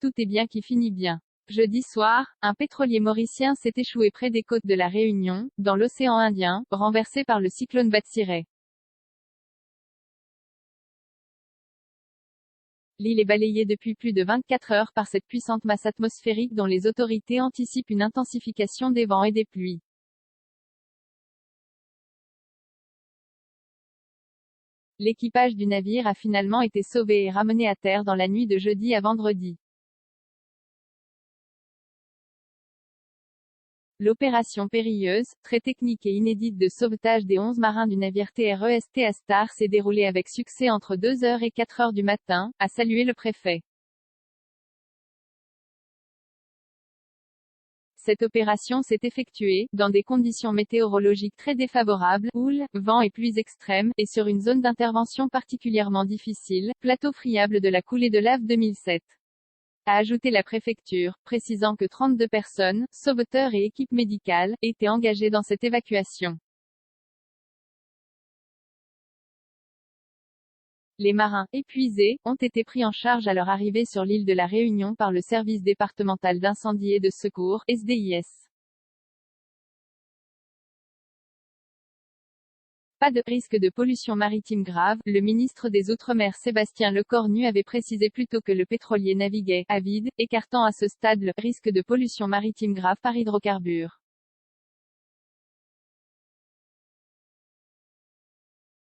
tout est bien qui finit bien. Jeudi soir, un pétrolier mauricien s'est échoué près des côtes de la Réunion, dans l'océan Indien, renversé par le cyclone Batsirai. L'île est balayée depuis plus de 24 heures par cette puissante masse atmosphérique dont les autorités anticipent une intensification des vents et des pluies. L'équipage du navire a finalement été sauvé et ramené à terre dans la nuit de jeudi à vendredi. L'opération périlleuse, très technique et inédite de sauvetage des 11 marins du navire TREST Astar s'est déroulée avec succès entre 2 h et 4 h du matin, a salué le préfet. Cette opération s'est effectuée, dans des conditions météorologiques très défavorables, houle, vent et pluies extrêmes, et sur une zone d'intervention particulièrement difficile, plateau friable de la coulée de lave 2007. A ajouté la préfecture, précisant que 32 personnes, sauveteurs et équipes médicales, étaient engagées dans cette évacuation. Les marins, épuisés, ont été pris en charge à leur arrivée sur l'île de la Réunion par le service départemental d'incendie et de secours, SDIS. Pas de risque de pollution maritime grave, le ministre des Outre-mer Sébastien Lecornu avait précisé plus tôt que le pétrolier naviguait à vide, écartant à ce stade le risque de pollution maritime grave par hydrocarbures.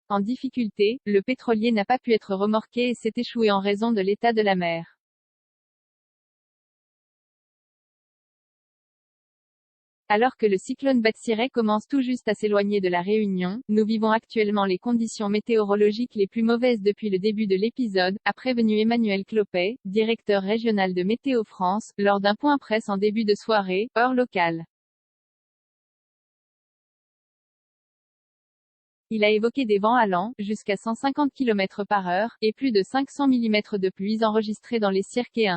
En difficulté, le pétrolier n'a pas pu être remorqué et s'est échoué en raison de l'état de la mer. Alors que le cyclone Batsirai commence tout juste à s'éloigner de la Réunion, nous vivons actuellement les conditions météorologiques les plus mauvaises depuis le début de l'épisode, a prévenu Emmanuel Clopet, directeur régional de Météo France, lors d'un point presse en début de soirée, heure locale. Il a évoqué des vents allant jusqu'à 150 km/h, et plus de 500 mm de pluie enregistrés dans les Cirques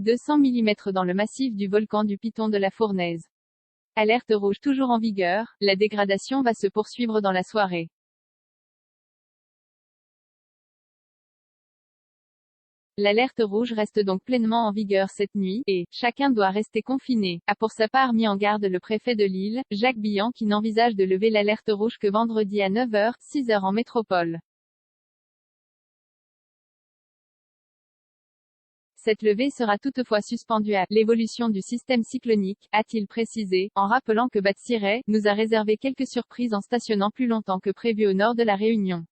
200 mm dans le massif du volcan du Piton de la Fournaise. Alerte rouge toujours en vigueur, la dégradation va se poursuivre dans la soirée. L'alerte rouge reste donc pleinement en vigueur cette nuit, et chacun doit rester confiné, a pour sa part mis en garde le préfet de l'île, Jacques Billan qui n'envisage de lever l'alerte rouge que vendredi à 9 h, 6 h en métropole. Cette levée sera toutefois suspendue à l'évolution du système cyclonique, a-t-il précisé, en rappelant que Batsirai nous a réservé quelques surprises en stationnant plus longtemps que prévu au nord de la Réunion.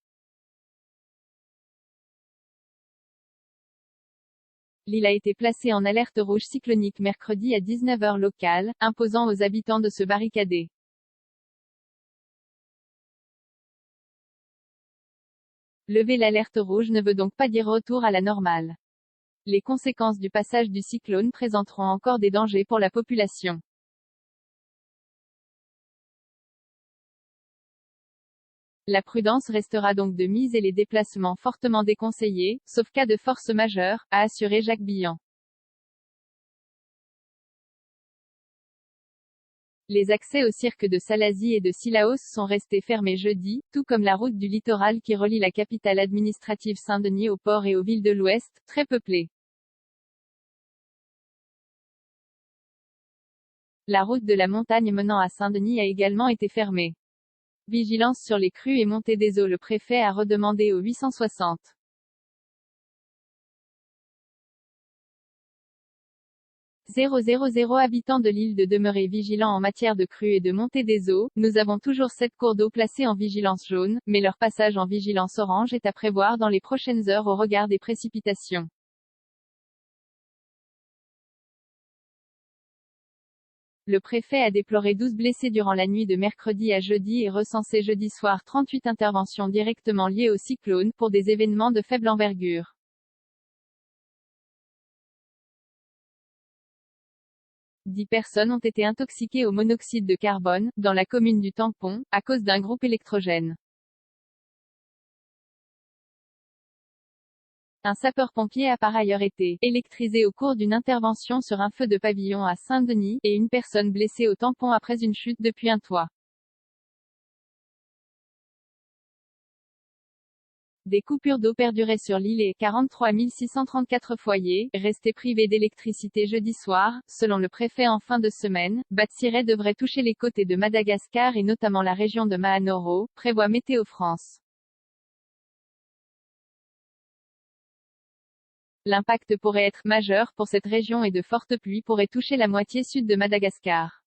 L'île a été placée en alerte rouge cyclonique mercredi à 19 h locale, imposant aux habitants de se barricader. Lever l'alerte rouge ne veut donc pas dire retour à la normale. Les conséquences du passage du cyclone présenteront encore des dangers pour la population. La prudence restera donc de mise et les déplacements fortement déconseillés, sauf cas de force majeure, a assuré Jacques Billan. Les accès aux cirques de Salazie et de Sillaos sont restés fermés jeudi, tout comme la route du littoral qui relie la capitale administrative Saint-Denis au port et aux villes de l'Ouest, très peuplées. La route de la montagne menant à Saint-Denis a également été fermée. Vigilance sur les crues et montées des eaux. Le préfet a redemandé aux 860 000 habitants de l'île de demeurer vigilants en matière de crues et de montée des eaux. Nous avons toujours 7 cours d'eau placés en vigilance jaune, mais leur passage en vigilance orange est à prévoir dans les prochaines heures au regard des précipitations. Le préfet a déploré 12 blessés durant la nuit de mercredi à jeudi et recensé jeudi soir 38 interventions directement liées au cyclone, pour des événements de faible envergure. « 10 personnes ont été intoxiquées au monoxyde de carbone, dans la commune du Tampon, à cause d'un groupe électrogène. Un sapeur-pompier a par ailleurs été électrisé au cours d'une intervention sur un feu de pavillon à Saint-Denis, et une personne blessée au Tampon après une chute depuis un toit. Des coupures d'eau perduraient sur l'île et 43 634 foyers, restés privés d'électricité jeudi soir, selon le préfet en fin de semaine. Batsirai devrait toucher les côtes de Madagascar et notamment la région de Mahanoro, prévoit Météo France. L'impact pourrait être majeur pour cette région et de fortes pluies pourraient toucher la moitié sud de Madagascar.